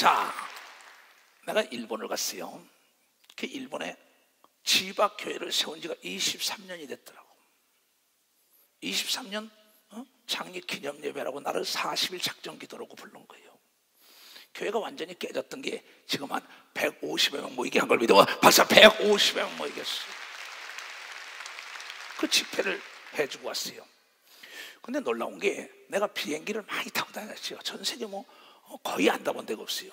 자, 내가 일본을 갔어요. 그 일본에 지박교회를 세운 지가 23년이 됐더라고. 23년 창립기념예배라고 나를 40일 작정기도라고 부른 거예요. 교회가 완전히 깨졌던 게 지금 한 150여 명 모이게 한 걸 믿어. 벌써 150여 명 모이게 했어요. 그 집회를 해주고 왔어요. 근데 놀라운 게 내가 비행기를 많이 타고 다녔어요. 전 세계 뭐 거의 안 타본 데가 없어요.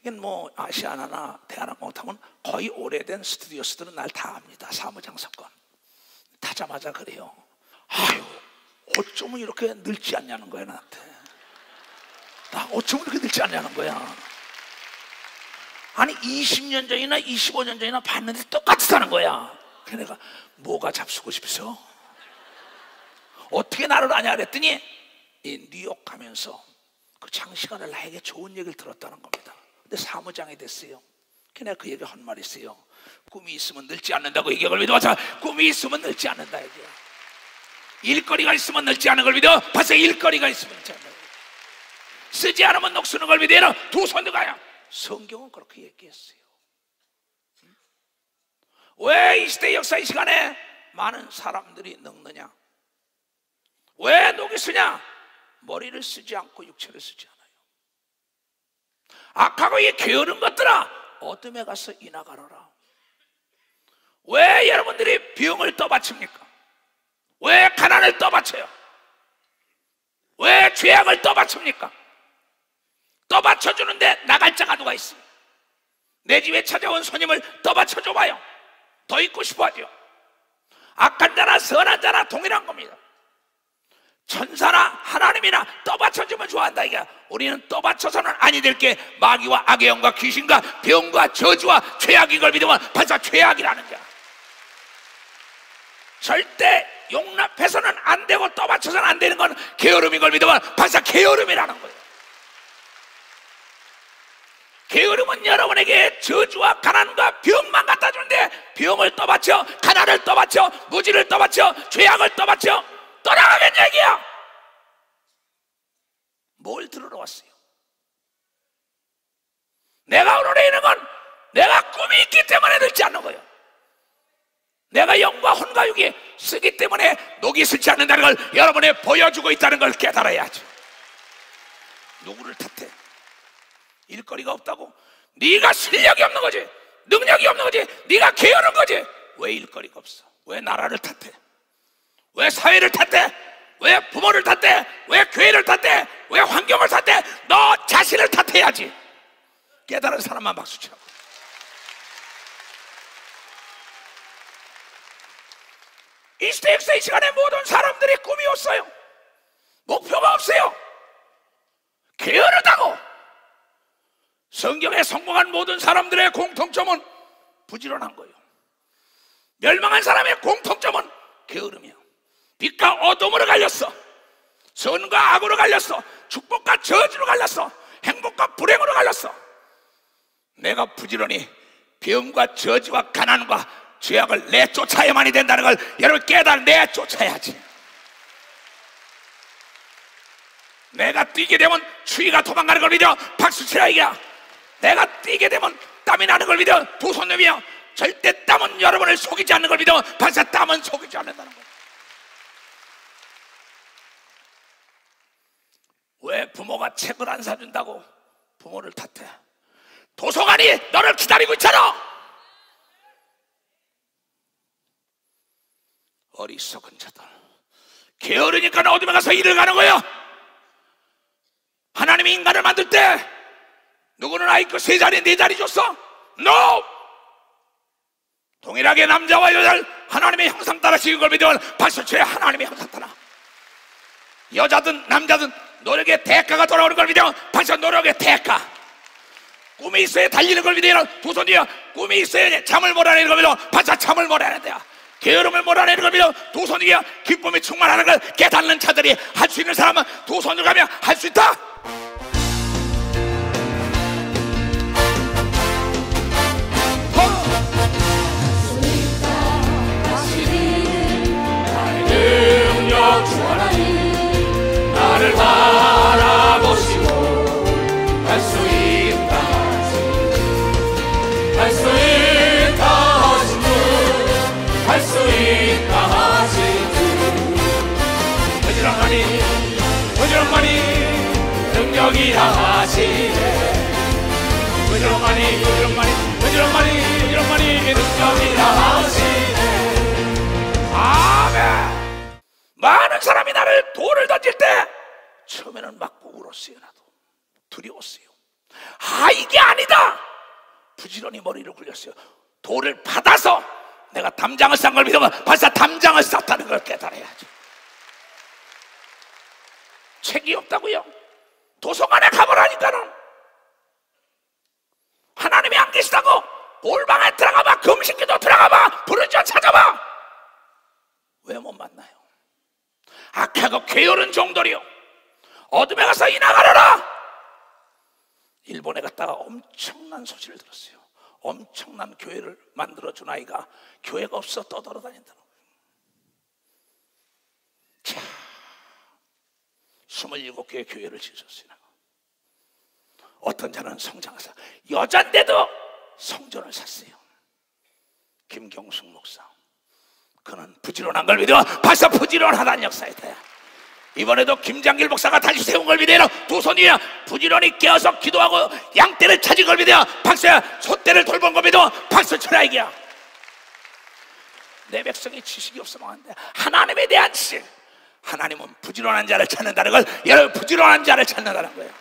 이게 뭐 아시아나나 대한항공 타면 거의 오래된 스튜디오스들은 날 다 압니다. 사무장 사건 타자마자 그래요. 아유, 어쩌면 이렇게 늙지 않냐는 거야. 나한테 나 어쩌면 이렇게 늙지 않냐는 거야. 아니 20년 전이나 25년 전이나 봤는데 똑같다는 거야. 그래서 내가 뭐가 잡수고 싶어서 어떻게 나를 아냐 그랬더니 이 뉴욕 가면서 그 장시간을 나에게 좋은 얘기를 들었다는 겁니다. 근데 사무장이 됐어요. 그래서 내가 그 얘기 한 말 있어요. 꿈이 있으면 늙지 않는다고 얘기한 걸 믿어. 꿈이 있으면 늙지 않는다 얘기야. 일거리가 있으면 늙지 않는 걸 믿어. 벌써 일거리가 있으면 늙지 않는다. 쓰지 않으면 녹쓰는 걸 믿어. 두 손 들어가야. 성경은 그렇게 얘기했어요. 왜 이 시대 역사 이 시간에 많은 사람들이 늙느냐? 왜 녹이 쓰냐? 머리를 쓰지 않고 육체를 쓰지 않아요. 악하고 이 게으른 것들아, 어둠에 가서 이나 가라라. 왜 여러분들이 병을 떠받칩니까? 왜 가난을 떠받쳐요? 왜 죄악을 떠받칩니까? 떠받쳐주는데 나갈 자가 누가 있어? 내 집에 찾아온 손님을 떠받쳐줘봐요. 더 있고 싶어하죠. 악한 자나 선한 자나 동일한 겁니다. 천사나 하나님이나 떠받쳐주면 좋아한다 이게. 우리는 떠받쳐서는 아니 될 게 마귀와 악의 영과 귀신과 병과 저주와 죄악인 걸 믿으면 벌써 죄악이라는 거야. 절대 용납해서는 안 되고 떠받쳐서는 안 되는 건 게으름인 걸 믿으면 벌써 게으름이라는 거예요. 게으름은 여러분에게 저주와 가난과 병만 갖다 주는데 병을 떠받쳐, 가난을 떠받쳐, 무지를 떠받쳐, 죄악을 떠받쳐 떠나가면 얘기야. 뭘 들으러 왔어요? 내가 오늘에 있는 건 내가 꿈이 있기 때문에 늙지 않는 거예요. 내가 영과 혼과 육이 쓰기 때문에 녹이 쓰지 않는다는 걸 여러분에 보여주고 있다는 걸 깨달아야죠. 누구를 탓해? 일거리가 없다고? 네가 실력이 없는 거지, 능력이 없는 거지, 네가 게으른 거지. 왜 일거리가 없어? 왜 나라를 탓해? 왜 사회를 탓해? 왜 부모를 탓해? 왜 교회를 탓해? 왜 환경을 탓해? 너 자신을 탓해야지. 깨달은 사람만 박수치라고. 이 시대 역사 이 시간에 모든 사람들이 꿈이 없어요. 목표가 없어요. 게으르다고. 성경에 성공한 모든 사람들의 공통점은 부지런한 거예요. 멸망한 사람의 공통점은 게으름이야. 빛과 어둠으로 갈렸어. 선과 악으로 갈렸어. 축복과 저주로 갈렸어. 행복과 불행으로 갈렸어. 내가 부지런히 병과 저주와 가난과 죄악을 내쫓아야만이 된다는 걸 여러분 깨달아. 내쫓아야지. 내가 뛰게 되면 추위가 도망가는 걸 믿어. 박수치라 이거야. 내가 뛰게 되면 땀이 나는 걸 믿어. 두 손 내밀어. 절대 땀은 여러분을 속이지 않는 걸 믿어. 벌써 땀은 속이지 않는다는 거야. 왜 부모가 책을 안 사준다고 부모를 탓해? 도서관이 너를 기다리고 있잖아. 어리석은 자들, 게으르니까 어둠에 가서 일을 가는 거야. 하나님이 인간을 만들 때 누구는 아이고 세 자리 네 자리 줬어? No! 동일하게 남자와 여자를 하나님의 형상 따라 지은 걸 믿으면 벌써 죄 하나님의 형상 따라. 여자든 남자든 노력의 대가가 돌아오는 걸 믿으면 벌써 노력의 대가. 꿈이 있어야 달리는 걸 믿으면 두 손 뒤에 꿈이 있어야 잠을 몰아내는 걸 믿으면 벌써 잠을 몰아내는 데야. 게으름을 몰아내는 걸 믿으면 두 손 뒤에 기쁨이 충만하는 걸 깨닫는 자들이 할 수 있는 사람은 두 손을 가면 할 수 있다. 주 하나님 나를 바라보시고 할 수 있다. 능력이라 하시네. 부지런하니 능력이라 하시네. 아멘. 많은 사람이 나를 돌을 던질 때 처음에는 막 울었어요. 나도 두려웠어요. 아, 이게 아니다. 부지런히 머리를 굴렸어요. 돌을 받아서 내가 담장을 싼 걸 믿으면 벌써 담장을 쌌다는 걸 깨달아야지. 책이 없다고요? 도서관에 가보라니까는. 하나님이 안 계시다고 골방에 들어가봐, 금식기도 들어가봐, 부르짖어 찾아봐. 왜 못 만나요? 악하고 게으른 종들이요, 어둠에 가서 이나가라라. 일본에 갔다가 엄청난 소식을 들었어요. 엄청난 교회를 만들어준 아이가 교회가 없어 떠돌아다닌다는 거예요. 자, 27개의 교회를 지으셨어요. 어떤 자는 성장해서 여잔데도 성전을 샀어요. 김경숙 목사, 그는 부지런한 걸 믿어 벌써 부지런하다는 역사이다. 이번에도 김장길 목사가 다시 세운 걸 믿어요. 두 손 위에 부지런히 깨어서 기도하고 양떼를 찾은 걸 믿어요. 박수야. 소떼를 돌본 걸 믿어 박수 쳐라. 이게야. 내 백성이 지식이 없으면 안 돼. 하나님에 대한 지식. 하나님은 부지런한 자를 찾는다는 걸, 여러분 부지런한 자를 찾는다는 거예요.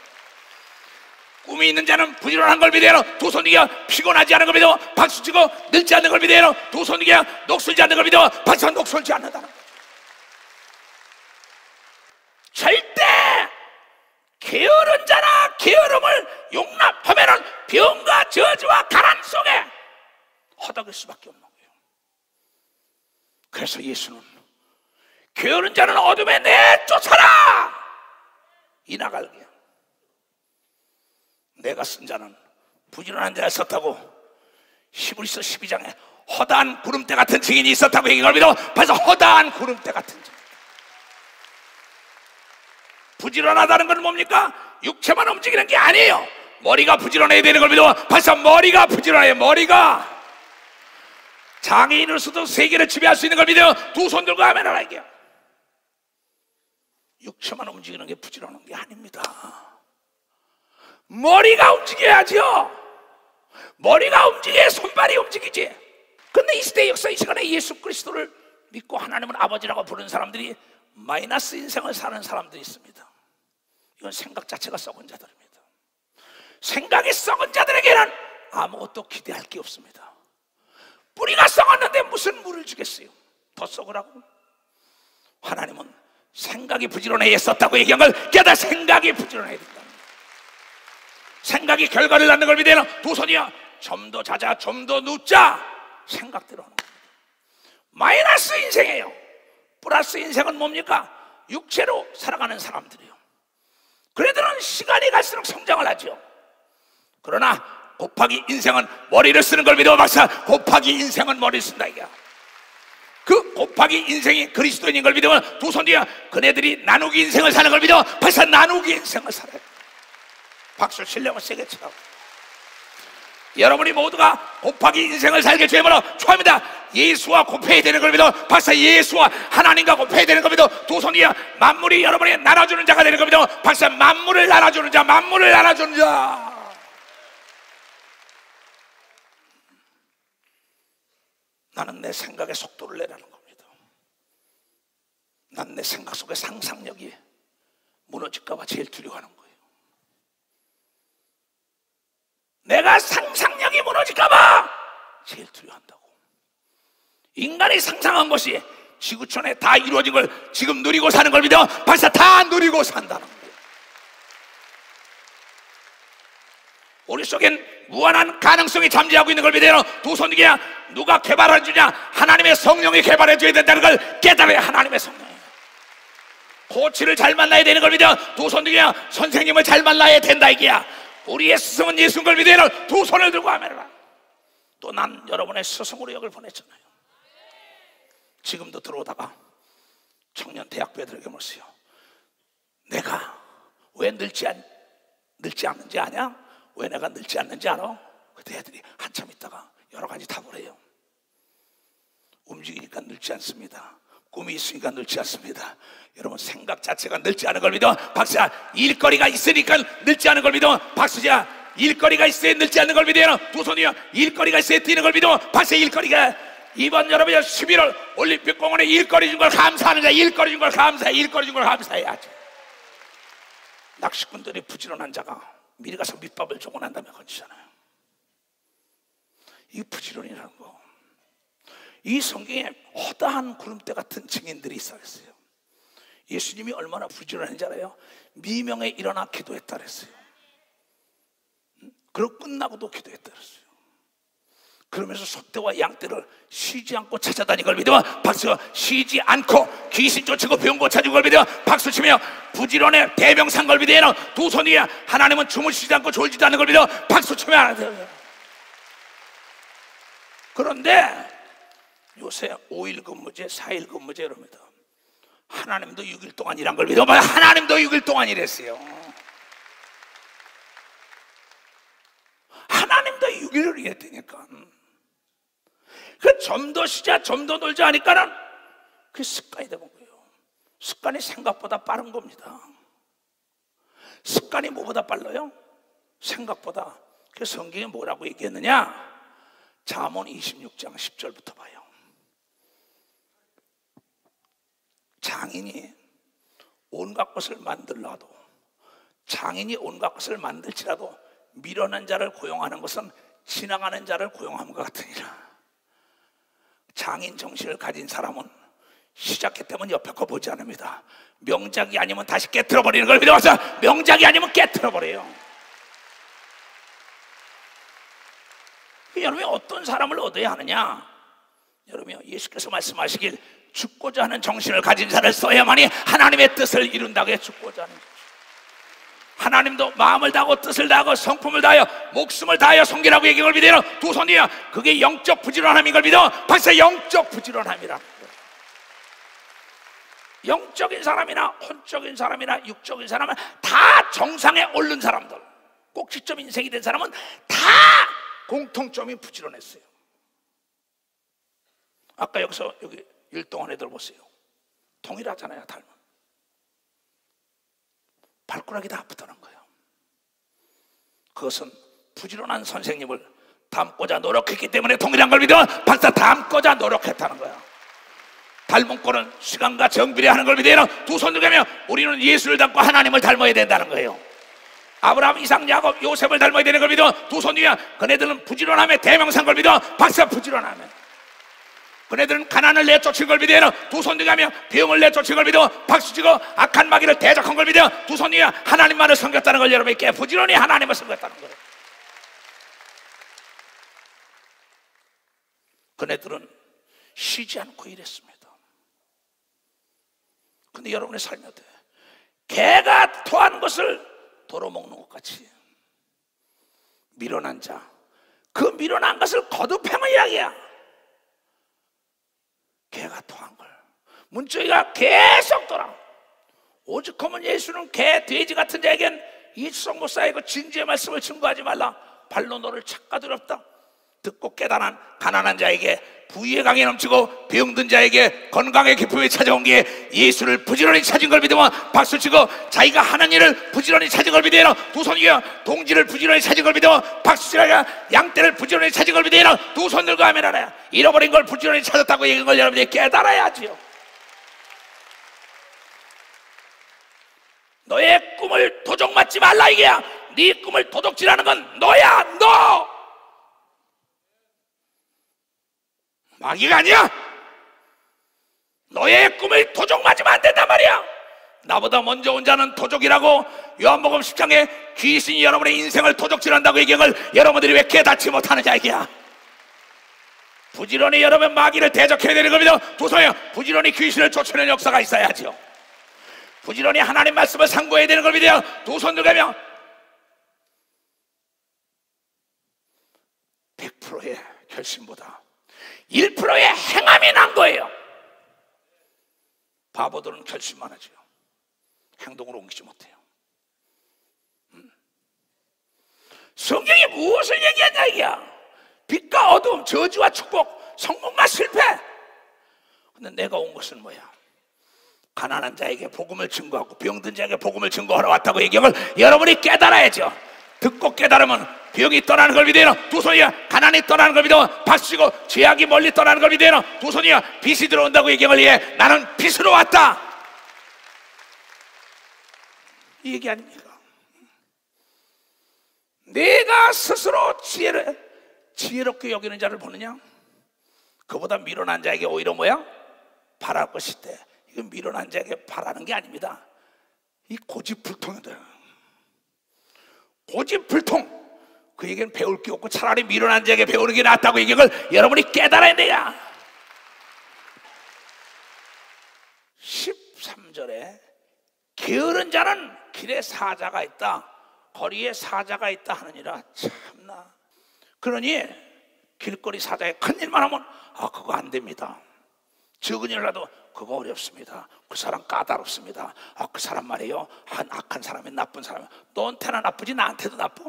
꿈이 있는 자는 부지런한 걸 믿어요. 두 손 위에 피곤하지 않은 걸 믿어 박수 치고, 늙지 않는 걸 믿어요. 두 손 위에 녹슬지 않는 걸 믿어 박수, 녹슬지 않는다는 거예요. 절대 게으른 자나 게으름을 용납하면은 병과 저주와 가난 속에 허덕일 수밖에 없는 거예요. 그래서 예수는 게으른 자는 어둠에 내쫓아라 이나갈게. 내가 쓴 자는 부지런한 자가 있었다고 히브리서 12장에 허다한 구름대 같은 증인이 있었다고 얘기를 믿어 벌써 허다한 구름대 같은 증인. 부지런하다는 건 뭡니까? 육체만 움직이는 게 아니에요. 머리가 부지런해야 되는 걸 믿어 벌써 머리가 부지런해요. 머리가 장애인으로서도 세계를 지배할 수 있는 걸 믿어 두 손 들고 하면 알아요. 육체만 움직이는 게 부지런한 게 아닙니다. 머리가 움직여야죠. 머리가 움직여야 손발이 움직이지. 근데 이 시대 역사 이 시간에 예수 그리스도를 믿고 하나님을 아버지라고 부르는 사람들이 마이너스 인생을 사는 사람들이 있습니다. 이건 생각 자체가 썩은 자들입니다. 생각이 썩은 자들에게는 아무것도 기대할 게 없습니다. 뿌리가 썩었는데 무슨 물을 주겠어요? 더 썩으라고? 하나님은 생각이 부지런해야 썼다고 얘기한 걸 깨달아. 생각이 부지런해야 된다. 생각이 결과를 낳는 걸 믿어요. 두 손이야. 좀 더 자자, 좀 더 눕자. 생각대로 하는 겁니다. 마이너스 인생이에요. 플러스 인생은 뭡니까? 육체로 살아가는 사람들이에요. 그래들은 시간이 갈수록 성장을 하죠. 그러나 곱하기 인생은 머리를 쓰는 걸 믿어 박사. 곱하기 인생은 머리를 쓴다 이게. 그 곱하기 인생이 그리스도인인 걸 믿으면 두 손 뒤에 그네들이 나누기 인생을 사는 걸 믿어 벌써 나누기 인생을 살아요. 박수 치려면 세게 쳐. 여러분이 모두가 곱하기 인생을 살게 주님으로 축원합니다. 예수와 곱해야 되는 걸 믿어 박사. 예수와 하나님과 곱해야 되는 걸 믿어 두 손 위에 만물이 여러분이 나눠주는 자가 되는 걸 믿어 박사. 만물을 나눠주는 자, 만물을 나눠주는 자. 나는 내 생각의 속도를 내라는 겁니다. 난 내 생각 속의 상상력이 무너질까 봐 제일 두려워하는 거예요. 내가 상상력이 무너질까 봐 제일 두려워한다고. 인간이 상상한 것이 지구촌에 다 이루어진 걸 지금 누리고 사는 걸 믿어 벌써 다 누리고 산다는 거예요. 우리 속엔 무한한 가능성이 잠재하고 있는 걸 믿어요. 두 손 위에 누가 개발해 주냐? 하나님의 성령이 개발해 줘야 된다는 걸 깨달아야 하나님의 성령이에요. 코치를 잘 만나야 되는 걸 믿어 두 손 위에 선생님을 잘 만나야 된다 이게야. 우리의 스승은 예수인 걸 믿어요. 두 손을 들고 하면 또 난 여러분의 스승으로 역을 보냈잖아요. 지금도 들어오다가 청년 대학교들에게 물었어요. 내가 왜 늙지 않는지 아냐? 왜 내가 늙지 않는지 알아? 그때 애들이 한참 있다가 여러 가지 답을 해요. 움직이니까 늙지 않습니다. 꿈이 있으니까 늙지 않습니다. 여러분, 생각 자체가 늙지 않은 걸 믿어 박수야. 일거리가 있으니까 늙지 않은 걸 믿어 박수야. 일거리가 있어야 늙지 않는 걸 믿어요. 두 손이요. 일거리가 있어야 뛰는 걸 믿어 박수야. 일거리가. 이번 여러분 11월 올림픽 공원에 일거리 준 걸 감사하는 자, 일거리 준 걸 감사해. 일거리 준 걸 감사해야지. 낚시꾼들이 부지런한 자가 미리 가서 밑밥을 주고 난 다음에 건지잖아요. 이 부지런이라는 거. 이 성경에 허다한 구름대 같은 증인들이 있어 그랬어요. 예수님이 얼마나 부지런한지 알아요? 미명에 일어나 기도했다 그랬어요. 그리고 끝나고도 기도했다 그랬어요. 그러면서 소떼와 양떼를 쉬지 않고 찾아다니는 걸 믿어 박수. 쉬지 않고 귀신 쫓고 병 고쳐준 걸 믿어 박수 치며 부지런해 대명산 걸 믿어. 두 손 위에 하나님은 주무시지 않고 졸지도 않는 걸 믿어 박수 치며. 그런데 요새 5일 근무제, 4일 근무제 이럽니다. 하나님도 6일 동안 일한 걸 믿어. 하나님도 6일 동안 일했어요. 하나님도 6일을 일했다니까. 그 좀 더 쉬자, 좀 더 놀자 하니까는 그게 습관이 되는 거예요. 습관이 생각보다 빠른 겁니다. 습관이 뭐보다 빨라요? 생각보다. 그 성경에 뭐라고 얘기했느냐? 잠언 26장 10절부터 봐요. 장인이 온갖 것을 만들라도, 장인이 온갖 것을 만들지라도 미련한 자를 고용하는 것은 지나가는 자를 고용함과 같으니라. 장인 정신을 가진 사람은 시작했다면 옆에 거 보지 않습니다. 명작이 아니면 다시 깨트려버리는 걸 믿어서 명작이 아니면 깨트려버려요. 여러분이 어떤 사람을 얻어야 하느냐? 여러분, 예수께서 말씀하시길 죽고자 하는 정신을 가진 자를 써야만이 하나님의 뜻을 이룬다고 해. 죽고자 하는 정신. 하나님도 마음을 다하고 뜻을 다하고 성품을 다하여 목숨을 다하여 섬기라고 얘기를 믿어요. 두 손이야. 그게 영적 부지런함인 걸 믿어 박사. 영적 부지런함이라. 영적인 사람이나 혼적인 사람이나 육적인 사람은 다 정상에 오른 사람들, 꼭지점 인생이 된 사람은 다 공통점이 부지런했어요. 아까 여기서 여기 일동안 애들 보세요. 동일하잖아요. 닮은 발가락이 다 아프다는 거예요. 그것은 부지런한 선생님을 닮고자 노력했기 때문에 동일한 걸 믿어 박사. 닮고자 노력했다는 거야. 닮은 꼴은 시간과 정비례하는 걸 믿어요. 두 손 들면 우리는 예수를 닮고 하나님을 닮아야 된다는 거예요. 아브라함, 이삭, 야곱, 요셉을 닮아야 되는 걸 믿어. 두 손 위에 그네들은 부지런함의 대명사인 걸 믿어 박사. 부지런함에 그네들은 가난을 내쫓은 걸 믿어요. 두 손 뒤에 가며 병을 내쫓은 걸 믿어 박수치고 악한 마귀를 대적한 걸 믿어. 두 손 위에 하나님만을 섬겼다는 걸 여러분께 부지런히 하나님을 섬겼다는 거예요. 그네들은 쉬지 않고 일했습니다. 근데 여러분의 삶이 어때요? 개가 토한 것을 도로 먹는 것 같이 미련한 자, 그 미련한 것을 거듭행의 이야기야. 개가 토한 걸 문조이가 계속 돌아. 오죽하면 예수는 개, 돼지 같은 자에겐 이수성 목사의 그 진지의 말씀을 증거하지 말라. 발로 너를 착가두렵다. 듣고 깨달은 가난한 자에게 부유의 강이 넘치고 병든 자에게 건강의 기쁨이 찾아온 게 예수를 부지런히 찾은 걸 믿으면 박수치고 자기가 하는 일을 부지런히 찾은 걸 믿어요. 두 손 위에 동지를 부지런히 찾은 걸 믿으면 박수치고 양떼를 부지런히 찾은 걸 믿어요. 두 손 들고 하면 알아요. 잃어버린 걸 부지런히 찾았다고 얘기한 걸 여러분들이 깨달아야지요. 너의 꿈을 도적 맞지 말라 이게야. 네 꿈을 도둑질하는 건 너야. 너 마귀가 아니야. 너의 꿈을 도적 맞으면 안 된단 말이야. 나보다 먼저 온 자는 도적이라고 요한복음 10장에 귀신이 여러분의 인생을 도적질한다고 얘기한 걸 여러분들이 왜 깨닫지 못하느냐 이게야. 부지런히 여러분 마귀를 대적해야 되는 겁니다. 도서요. 부지런히 귀신을 쫓아내는 역사가 있어야죠. 부지런히 하나님 말씀을 상고해야 되는 겁니다. 두 손 들고 100%의 결심보다 1%의 행함이 난 거예요. 바보들은 결심만 하죠. 행동으로 옮기지 못해요. 성경이 무엇을 얘기하냐 이게야. 빛과 어둠, 저주와 축복, 성공과 실패. 근데 내가 온 것은 뭐야? 가난한 자에게 복음을 증거하고 병든 자에게 복음을 증거하러 왔다고 얘기한 걸 여러분이 깨달아야죠. 듣고 깨달으면 병이 떠나는 걸 믿어요. 두 손이야 가난이 떠나는 걸 믿어 박수치고 죄악이 멀리 떠나는 걸 믿어요. 두 손이야 빛이 들어온다고 얘기한 걸 예, 나는 빛으로 왔다, 이 얘기 아닙니까? 내가 스스로 지혜롭게 여기는 자를 보느냐? 그보다 미련한 자에게 오히려 뭐야? 바랄 것이대. 이건 미련한 자에게 바라는 게 아닙니다. 이 고집불통이다. 고집불통. 그에게는 배울 게 없고 차라리 미련한 자에게 배우는 게 낫다고 얘기한 걸 여러분이 깨달아야 돼요. 13절에 게으른 자는 길에 사자가 있다, 거리에 사자가 있다 하느니라. 참나. 그러니 길거리 사자에 큰일만 하면 그거 안 됩니다. 적은 일이라도 그거 어렵습니다. 그 사람 까다롭습니다. 그 사람 말이에요, 한 악한 사람이 나쁜 사람이야. 너한테나 나쁘지 나한테도 나빠?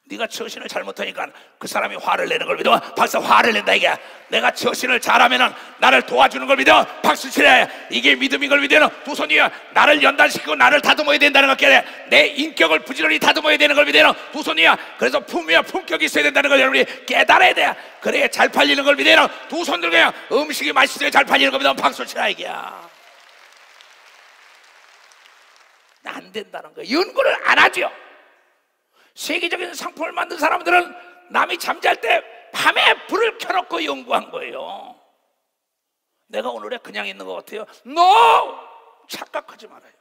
네가 처신을 잘못하니까 그 사람이 화를 내는 걸 믿어 박수 화를 낸다. 이게 내가 처신을 잘하면 나를 도와주는 걸 믿어 박수 치래. 이게 믿음인 걸 믿어. 두 손이 나를 연단시키고 나를 다듬어야 된다는 걸 깨달아. 내 인격을 부지런히 다듬어야 되는 걸 믿어 두 손이야. 그래서 품위와 품격이 있어야 된다는 걸 여러분이 깨달아야 돼. 그래야 잘 팔리는 걸 믿어. 두 손 들고 그냥 음식이 맛있어야 잘 팔리는 걸 믿어 박수 치라. 이게야 안 된다는 거야. 연구를 안 하죠. 세계적인 상품을 만든 사람들은 남이 잠잘 때 밤에 불을 켜놓고 연구한 거예요. 내가 오늘에 그냥 있는 것 같아요? No! 착각하지 말아요.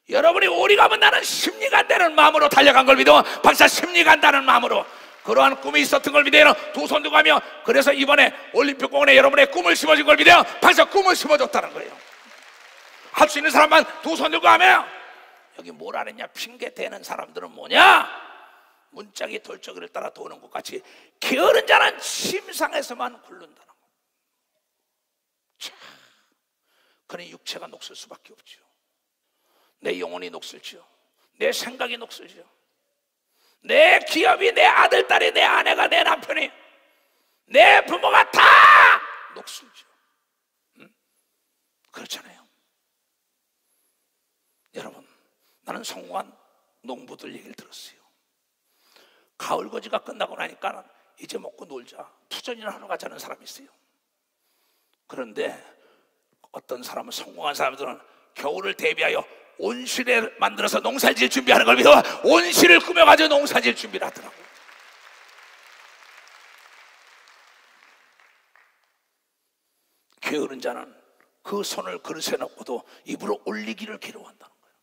여러분이 오리 가면 나는 심리 간다는 마음으로 달려간 걸 믿어 박사. 심리 간다는 마음으로 그러한 꿈이 있었던 걸 믿어요. 두 손 들고 가며 그래서 이번에 올림픽공원에 여러분의 꿈을 심어준 걸 믿어요 박사. 꿈을 심어줬다는 거예요. 할 수 있는 사람만 두 손 들고 가며 여기 뭘 하느냐 핑계 대는 사람들은 뭐냐? 문짝이 돌적이를 따라 도는 것 같이 게으른 자는 심상에서만 굴른다는 거. 자, 그러니 육체가 녹슬 수밖에 없죠. 내 영혼이 녹슬죠. 내 생각이 녹슬죠. 내 기업이, 내 아들, 딸이, 내 아내가, 내 남편이, 내 부모가 다 녹슬죠. 그렇잖아요. 여러분, 나는 성공한 농부들 얘기를 들었어요. 가을 거지가 끝나고 나니까 이제 먹고 놀자, 투전이나 하러 가자는 사람이 있어요. 그런데 어떤 사람은, 성공한 사람들은 겨울을 대비하여 온실을 만들어서 농사질 준비하는 걸 믿어 온실을 꾸며가지고 농사질 준비를 하더라고요. 게으른 자는 그 손을 그릇에 넣고도 입으로 올리기를 괴로워한다는 거예요.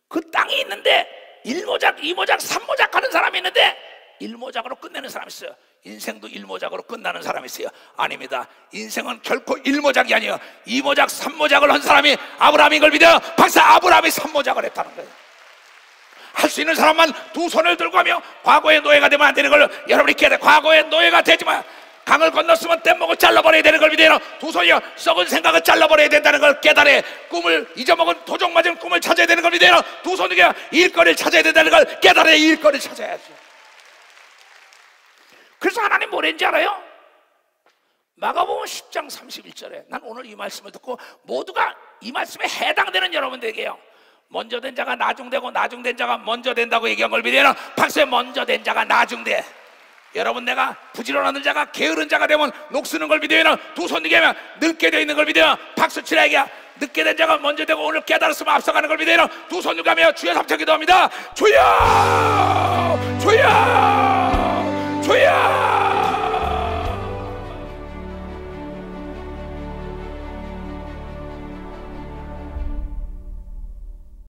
그 땅이 있는데 1모작, 2모작, 3모작 하는 사람이 있는데 1모작으로 끝내는 사람이 있어요. 인생도 1모작으로 끝나는 사람이 있어요. 아닙니다. 인생은 결코 1모작이 아니에요. 2모작, 3모작을 한 사람이 아브라함인 걸 믿어요. 박사, 아브라함이 3모작을 했다는 거예요. 할 수 있는 사람만 두 손을 들고 가며 과거의 노예가 되면 안 되는 걸 여러분이 깨달아요. 과거의 노예가 되지만 강을 건넜으면 뗏목을 잘라버려야 되는 걸 믿어요. 두 손이요 썩은 생각을 잘라버려야 된다는 걸 깨달아요. 꿈을 잊어먹은 도적 맞은 꿈을 찾아야 되는 걸 믿어요. 두 손이요 일거리를 찾아야 된다는 걸 깨달아요. 일거리를 찾아야죠. 그래서 하나님 뭐랬는지 알아요? 마가복음 10장 31절에 난 오늘 이 말씀을 듣고 모두가 이 말씀에 해당되는 여러분들에게요, 먼저 된 자가 나중되고 나중된 자가 먼저 된다고 얘기한 걸 믿어요. 박수에 먼저 된 자가 나중돼. 여러분, 내가 부지런한 자가 게으른 자가 되면 녹쓰는 걸 믿어요. 두 손 들게 하면 늙게 되어 있는 걸 믿어요. 박수 치라. 얘기야. 늦게 된 자가 먼저 되고 오늘 깨달았으면 앞서가는 걸 믿어요. 두 손 들게 하며 주여 삼창 기도합니다. 주여, 주여, 주여.